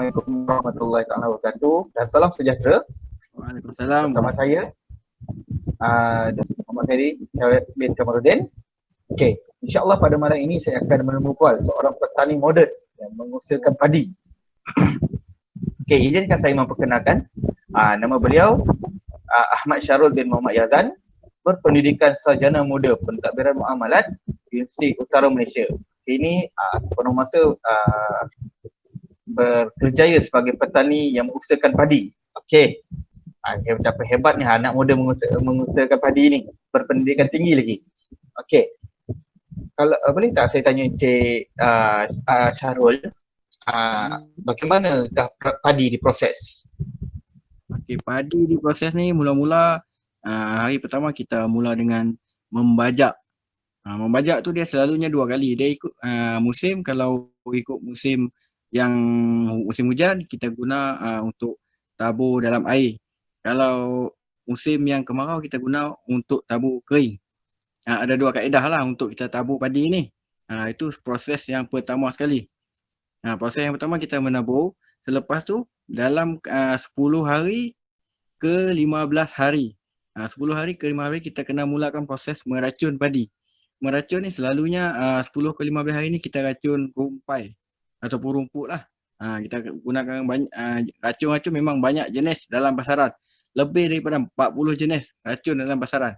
Assalamualaikum warahmatullahi wabarakatuh dan salam sejahtera. Waalaikumsalam. Bersama saya Muhammad Heri bin Kamarudin. Okey, insya-Allah pada malam ini saya akan menemukan seorang petani moden yang menghasilkan padi. Okey, izinkan saya memperkenalkan nama beliau Ahmad Syarul bin Muhammad Yazan, berpendidikan sarjana muda pentadbiran muamalat Universiti Utara Malaysia. Ini sepenuh masa berkerjaya sebagai petani yang mengusahakan padi. Okey. Betapa hebatnya anak muda mengusahakan padi ni, berpendidikan tinggi lagi. Okey. Kalau boleh tak saya tanya Encik Syarul, bagaimana padi diproses? Okey, padi diproses ni mula-mula hari pertama kita mula dengan membajak. Membajak tu dia selalunya 2 kali. Dia ikut musim. Kalau ikut musim yang musim hujan, kita guna untuk tabur dalam air. Kalau musim yang kemarau, kita guna untuk tabur kering. Ada 2 kaedah lah untuk kita tabur padi ni. Itu proses yang pertama sekali. Proses yang pertama kita menabur. Selepas tu dalam 10 hari ke 15 hari. 10 hari ke 15 hari kita kena mulakan proses meracun padi. Meracun ni selalunya 10 ke 15 hari ni kita racun rumpai ataupun rumput lah. Kita gunakan banyak racun-racun, memang banyak jenis dalam pasaran. Lebih daripada 40 jenis racun dalam pasaran.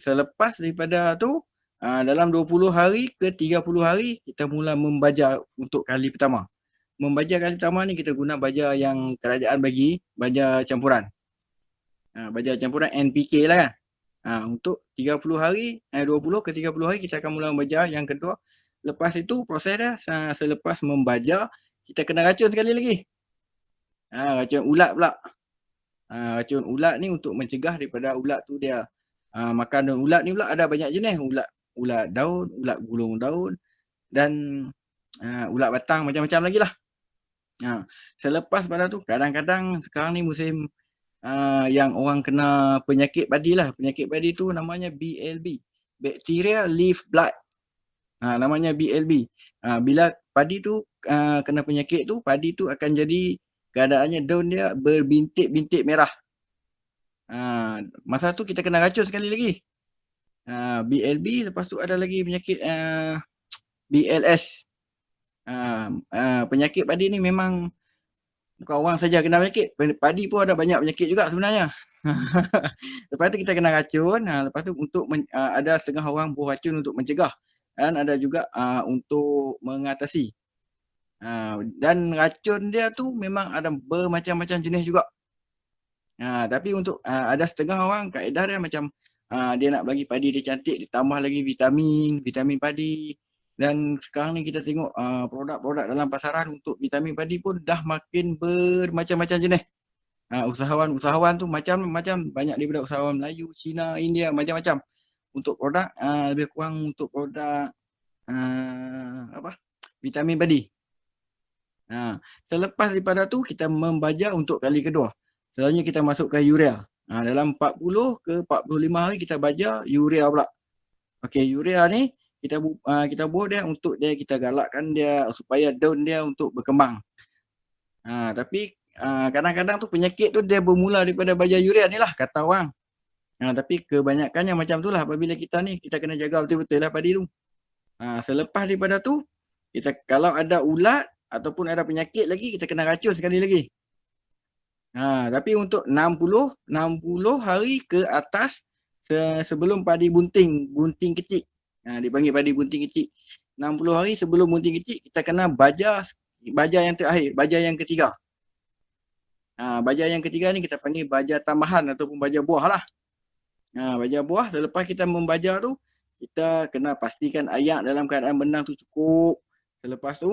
Selepas daripada tu dalam 20 hari ke 30 hari kita mula membaja untuk kali pertama. Membaja kali pertama ni kita guna baja yang kerajaan bagi, baja campuran. Baja campuran NPK lah kan. Untuk 30 hari, 20 ke 30 hari kita akan mula membaja yang kedua. Lepas itu proses dia, selepas membaja kita kena racun sekali lagi. Racun ulat pula. Racun ulat ni untuk mencegah daripada ulat tu dia makan daun. Ulat ni pula ada banyak jenis. Ulat daun, ulat gulung daun dan ulat batang, macam-macam lagi lah. Selepas pada tu kadang-kadang sekarang ni musim yang orang kena penyakit padi lah. Penyakit padi tu namanya BLB, Bacteria Leaf Blight. Namanya BLB. Bila padi tu kena penyakit tu, padi tu akan jadi keadaannya daun dia berbintik-bintik merah. Masa tu kita kena racun sekali lagi. BLB, lepas tu ada lagi penyakit BLS. Penyakit padi ni memang bukan orang saja kena penyakit, padi pun ada banyak penyakit juga sebenarnya. Lepas tu kita kena racun. Lepas tu untuk ada setengah orang buat racun untuk mencegah dan ada juga untuk mengatasi. Dan racun dia tu memang ada bermacam-macam jenis juga. Tapi untuk ada setengah orang kaedah dia macam dia nak bagi padi dia cantik, ditambah lagi vitamin padi. Dan sekarang ni kita tengok produk-produk dalam pasaran untuk vitamin padi pun dah makin bermacam-macam jenis. Usahawan tu macam-macam, banyak daripada usahawan Melayu, Cina, India, macam-macam. Untuk produk lebih kurang untuk produk vitamin padi. Selepas daripada tu kita membaja untuk kali kedua. Selalunya kita masukkan urea. Dalam 40 ke 45 hari kita baja urea pula. Okey, urea ni kita buat dia untuk dia, kita galakkan dia supaya daun dia untuk berkembang. Tapi kadang-kadang tu penyakit tu dia bermula daripada baja urea ni lah, kata orang. Tapi kebanyakannya macam tu lah. Apabila kita kena jaga betul-betul lah padi tu. Selepas daripada tu, kita kalau ada ulat ataupun ada penyakit lagi, kita kena racun sekali lagi. Tapi untuk 60 hari ke atas sebelum padi bunting kecil. Dipanggil padi bunting kecil. 60 hari sebelum bunting kecil kita kena baja yang terakhir, baja yang ketiga. Baja yang ketiga ni kita panggil baja tambahan ataupun baja buah lah. Baja buah, selepas kita membaja tu kita kena pastikan air dalam keadaan benang tu cukup. Selepas tu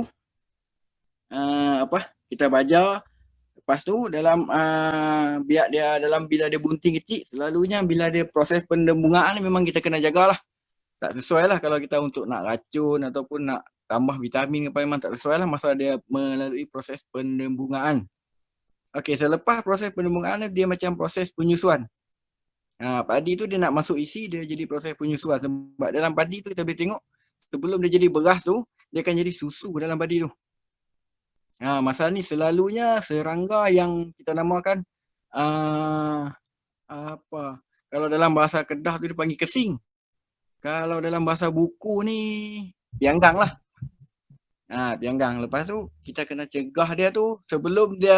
kita baja. Lepas tu dalam biar dia dalam bila dia bunting kecil, selalunya bila dia proses pendembungaan ni memang kita kena jagalah. Tak sesuai lah kalau kita untuk nak racun ataupun nak tambah vitamin apa, memang tak sesuai lah masa dia melalui proses pendembungaan. Okey, selepas proses pendembungaan dia macam proses penyusuan. Padi tu dia nak masuk isi, dia jadi proses penyusuan. Sebab dalam padi tu kita boleh tengok sebelum dia jadi beras tu, dia akan jadi susu dalam padi tu. Masa ni selalunya serangga yang kita namakan apa? Kalau dalam bahasa Kedah tu dia panggil kesing. Kalau dalam bahasa buku ni pianggang lah. Pianggang. Lepas tu kita kena cegah dia tu sebelum dia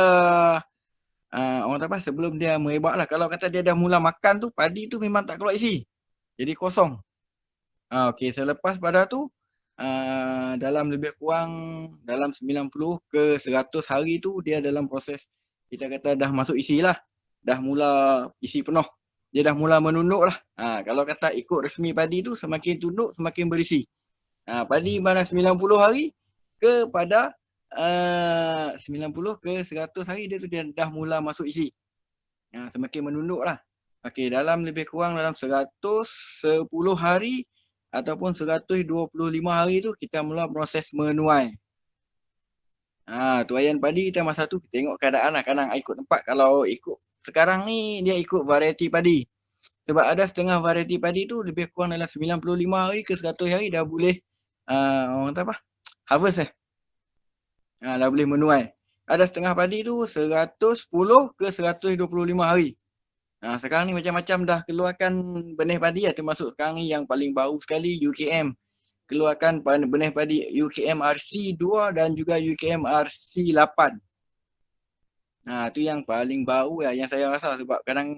orang kata apa? Sebelum dia merebak lah. Kalau kata dia dah mula makan tu, padi tu memang tak keluar isi. Jadi kosong. Okey, selepas pada tu dalam lebih kurang dalam 90 ke 100 hari tu dia dalam proses kita kata dah masuk isi lah. Dah mula isi penuh. Dia dah mula menunduk lah. Kalau kata ikut resmi padi tu semakin tunduk semakin berisi. Padi mana 90 hari kepada 90 ke 100 hari dia dah mula masuk isi. Semakin menunduk lah. Okey, dalam lebih kurang dalam 110 hari ataupun 125 hari tu kita mula proses menuai. Tuaian padi kita masa tu kita tengok keadaan lah, kadang ikut tempat. Kalau ikut sekarang ni dia ikut varieti padi. Sebab ada setengah varieti padi tu lebih kurang dalam 95 hari ke 100 hari dah boleh orang kata apa? Harvest dah boleh menuai. Ada setengah padi tu 110 ke 125 hari. Sekarang ni macam-macam dah keluarkan benih padi termasuk sekarang ni yang paling baru sekali UKM. Keluarkan benih padi UKM RC2 dan juga UKM RC8. Tu yang paling baru yang saya rasa sebab kadang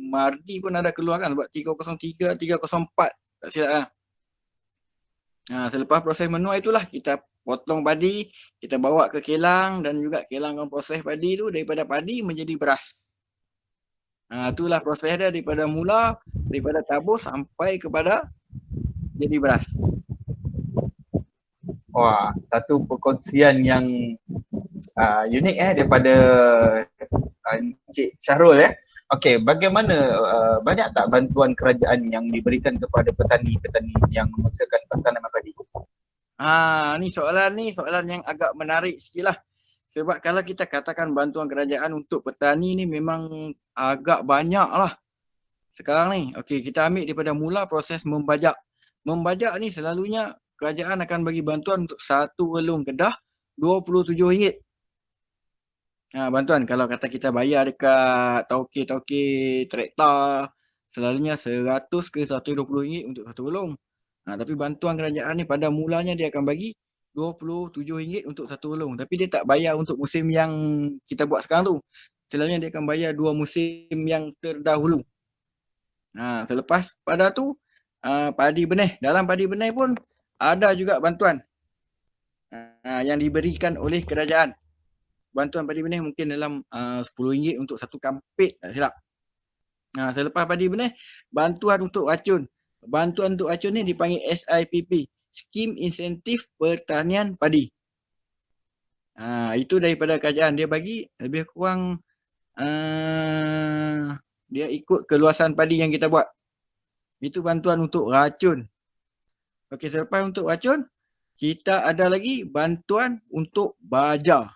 Mardi pun ada keluarkan sebab 303, 304 tak silap lah. Selepas proses menuai itulah kita potong padi, kita bawa ke kilang dan juga kilangkan proses padi tu daripada padi menjadi beras. Itulah proses dia daripada tabur sampai kepada jadi beras. Wah, satu perkongsian yang unik daripada Encik Syahrul Okey, bagaimana banyak tak bantuan kerajaan yang diberikan kepada petani-petani yang menghasilkan tanaman padi? Ni soalan yang agak menarik sikit lah. Sebab kalau kita katakan bantuan kerajaan untuk petani ni memang agak banyak lah. Sekarang ni, okey kita ambil daripada mula proses membajak. Membajak ni selalunya kerajaan akan bagi bantuan untuk satu relung kedah RM27. Bantuan kalau kata kita bayar dekat tauke traktor selalunya 100 ke 120 ringgit untuk satu relung. Tapi bantuan kerajaan ni pada mulanya dia akan bagi RM27 untuk satu relung. Tapi dia tak bayar untuk musim yang kita buat sekarang tu. Selalunya dia akan bayar 2 musim yang terdahulu. Selepas pada tu padi benih. Dalam padi benih pun ada juga bantuan yang diberikan oleh kerajaan. Bantuan padi benih mungkin dalam RM10 untuk satu kampit, tak silap. Selepas padi benih, bantuan untuk racun. Bantuan untuk racun ni dipanggil SIPP, Skim Insentif Pertanian Padi. Itu daripada kerajaan. Dia bagi lebih kurang dia ikut keluasan padi yang kita buat. Itu bantuan untuk racun. Okey, selepas untuk racun, kita ada lagi bantuan untuk baja.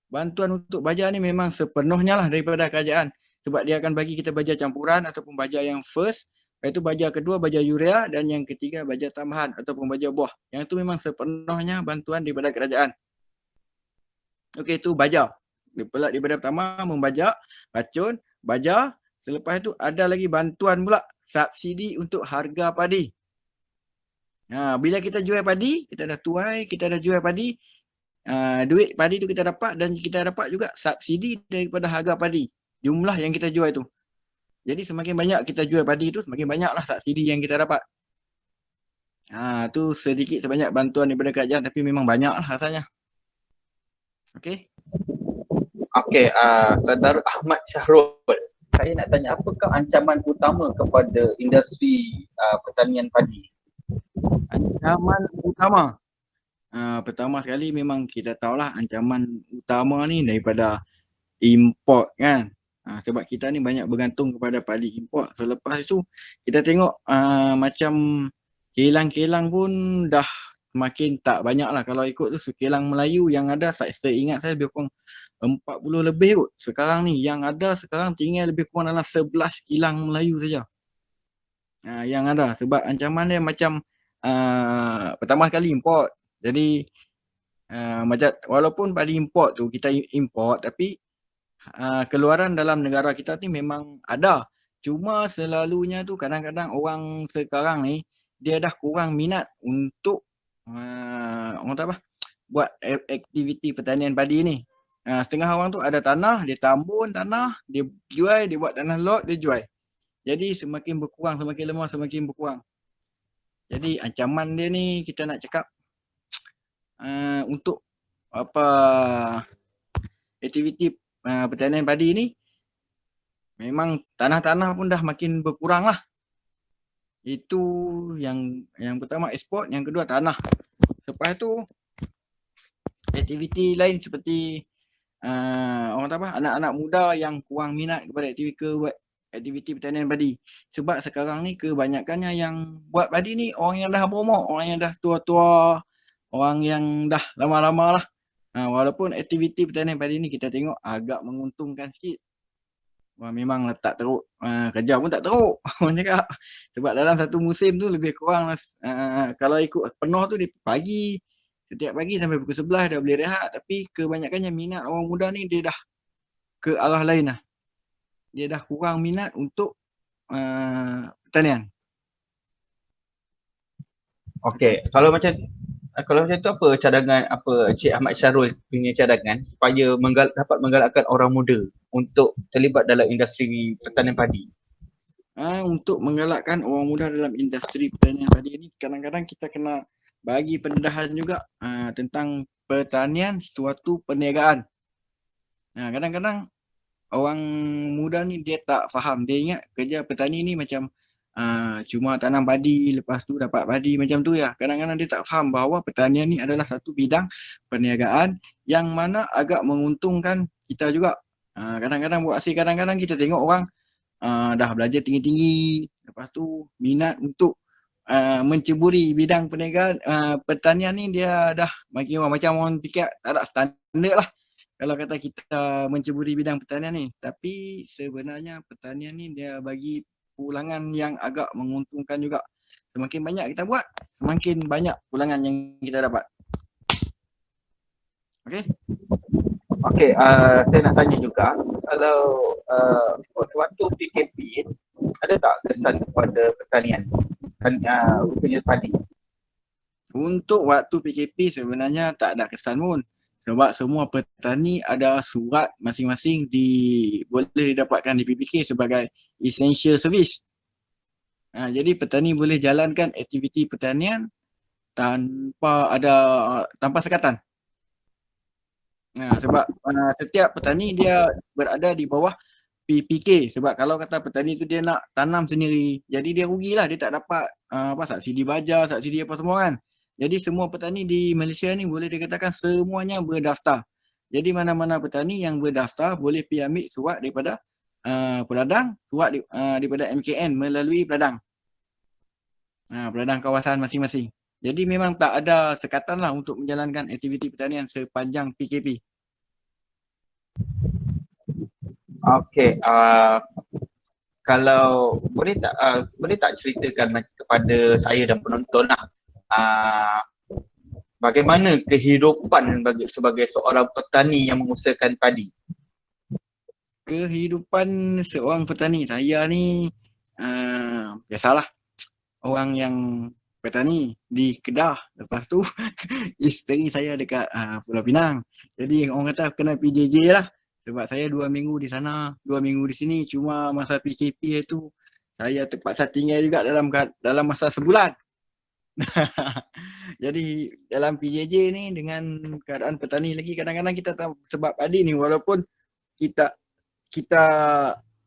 Bantuan untuk baja ni memang sepenuhnya lah daripada kerajaan. Sebab dia akan bagi kita baja campuran ataupun baja yang first. Lepas itu baja kedua, baja urea. Dan yang ketiga, baja tambahan ataupun baja buah. Yang itu memang sepenuhnya bantuan daripada kerajaan. Okey, itu baja. Pelak daripada pertama, membajak, racun, baja. Selepas itu ada lagi bantuan pula, subsidi untuk harga padi. Bila kita jual padi, kita dah tuai, kita dah jual padi, duit padi tu kita dapat dan kita dapat juga subsidi daripada harga padi. Jumlah yang kita jual tu. Jadi semakin banyak kita jual padi tu, semakin banyaklah subsidi yang kita dapat. Tu sedikit sebanyak bantuan daripada kerajaan tapi memang banyak lah rasanya. Okey. Okey, Saudara Ahmad Syahrul, saya nak tanya apakah ancaman utama kepada industri pertanian padi? Ancaman utama. Pertama sekali memang kita tahulah ancaman utama ni daripada import kan. Sebab kita ni banyak bergantung kepada padi import. Selepas itu kita tengok macam kilang-kilang pun dah makin tak banyak lah. Kalau ikut tu kilang Melayu yang ada saya ingat saya lebih kurang 40 lebih kot. Sekarang ni yang ada sekarang tinggal lebih kurang dalam 11 kilang Melayu saja. Yang ada sebab ancaman dia macam pertama sekali import. Jadi walaupun padi import tu kita import, tapi keluaran dalam negara kita ni memang ada. Cuma selalunya tu kadang-kadang orang sekarang ni dia dah kurang minat untuk orang tak apa buat aktiviti pertanian padi ni. Setengah orang tu ada tanah, dia tambun tanah, dia jual, dia buat tanah lot, dia jual. Jadi semakin berkurang, semakin lemah, semakin berkurang. Jadi ancaman dia ni kita nak cakap untuk apa aktiviti pertanian padi ni memang tanah-tanah pun dah makin berkurang lah. Itu yang pertama ekspor, yang kedua tanah. Lepas tu aktiviti lain seperti orang tak apa anak-anak muda yang kurang minat kepada aktiviti pertanian padi. Sebab sekarang ni kebanyakannya yang buat padi ni orang yang dah berumur, orang yang dah tua-tua, orang yang dah lama-lama lah. Walaupun aktiviti pertanian padi ni kita tengok agak menguntungkan sikit. Memang tak teruk, kerja pun tak teruk orang cakap. Sebab dalam satu musim tu lebih kurang kalau ikut penuh tu di pagi, setiap pagi sampai pukul 11 dah boleh rehat. Tapi kebanyakannya minat orang muda ni dia dah ke arah lain lah. Dia dah kurang minat untuk pertanian. Okey, kalau macam tu apa cadangan, apa Encik Ahmad Syarul punya cadangan supaya dapat menggalakkan orang muda untuk terlibat dalam industri pertanian padi? Untuk menggalakkan orang muda dalam industri pertanian padi ni kadang-kadang kita kena bagi pendedahan juga tentang pertanian suatu perniagaan. Kadang-kadang orang muda ni dia tak faham. Dia ingat kerja petani ni macam cuma tanam padi, lepas tu dapat padi macam tu ya. Kadang-kadang dia tak faham bahawa pertanian ni adalah satu bidang perniagaan yang mana agak menguntungkan kita juga. Kadang-kadang buat hasil, kadang-kadang kita tengok orang dah belajar tinggi-tinggi, lepas tu minat untuk menceburi bidang perniagaan pertanian ni, dia dah macam orang fikir tak ada standard lah kalau kata kita menceburi bidang pertanian ni. Tapi sebenarnya pertanian ni dia bagi pulangan yang agak menguntungkan juga. Semakin banyak kita buat, semakin banyak pulangan yang kita dapat. Okey, saya nak tanya juga, kalau sewaktu PKP ada tak kesan kepada pertanian, khususnya padi? Untuk waktu PKP sebenarnya tak ada kesan pun. Sebab semua petani ada surat masing-masing boleh didapatkan di PPK sebagai essential service. Jadi petani boleh jalankan aktiviti pertanian tanpa sekatan. Sebab setiap petani dia berada di bawah PPK. Sebab kalau kata petani tu dia nak tanam sendiri, jadi dia rugilah, dia tak dapat subsidi baja, subsidi apa semua kan. Jadi semua petani di Malaysia ni boleh dikatakan semuanya berdaftar. Jadi mana-mana petani yang berdaftar boleh pergi ambil surat daripada peladang, surat daripada MKN melalui peladang. Peladang kawasan masing-masing. Jadi memang tak ada sekatan lah untuk menjalankan aktiviti pertanian sepanjang PKP. Okey, kalau boleh tak ceritakan kepada saya dan penonton lah, bagaimana kehidupan sebagai seorang petani yang mengusahakan padi? Kehidupan seorang petani, saya ni biasalah orang yang petani di Kedah. Lepas tu isteri saya dekat Pulau Pinang. Jadi orang kata kena PJJ lah. Sebab saya 2 minggu di sana, 2 minggu di sini. Cuma masa PKP itu saya terpaksa tinggal juga dalam masa sebulan. Jadi dalam PJJ ni dengan keadaan petani lagi, kadang-kadang kita sebab padi ni walaupun kita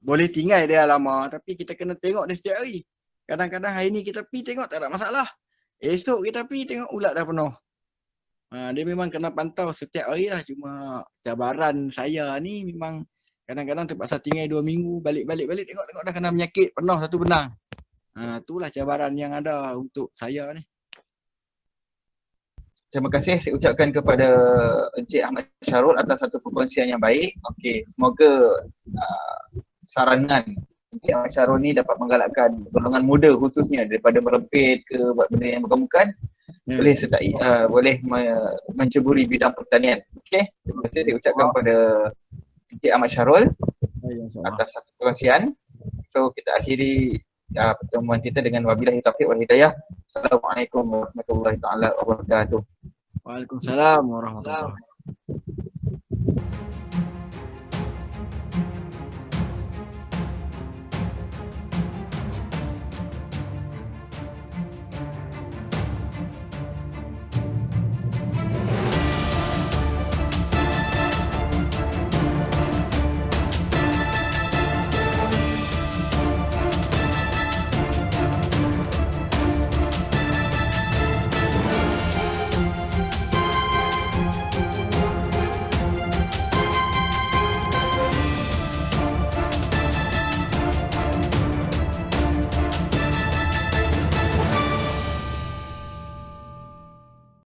boleh tinggal dia lama, tapi kita kena tengok dia setiap hari. Kadang-kadang hari ni kita pergi tengok tak ada masalah. Esok kita pergi tengok ulat dah penuh. Dia memang kena pantau setiap hari lah. Cuma cabaran saya ni memang kadang-kadang terpaksa tinggal 2 minggu, balik tengok dah kena penyakit penuh satu benang. Itulah cabaran yang ada untuk saya ni. Terima kasih saya ucapkan kepada Encik Ahmad Syarul atas satu perkongsian yang baik. Okey, semoga saranan Encik Ahmad Syarul ni dapat menggalakkan golongan muda khususnya daripada merempit ke buat benda yang bukan-bukan, boleh menceburi bidang pertanian. Okey, terima kasih saya ucapkan kepada Encik Ahmad Syarul atas satu perkongsian. So kita akhiri pertemuan kita dengan wabillahi taufiq wal hidayah. Assalamualaikum warahmatullahi taala wabarakatuh. Waalaikumsalam warahmatullahi wabarakatuh.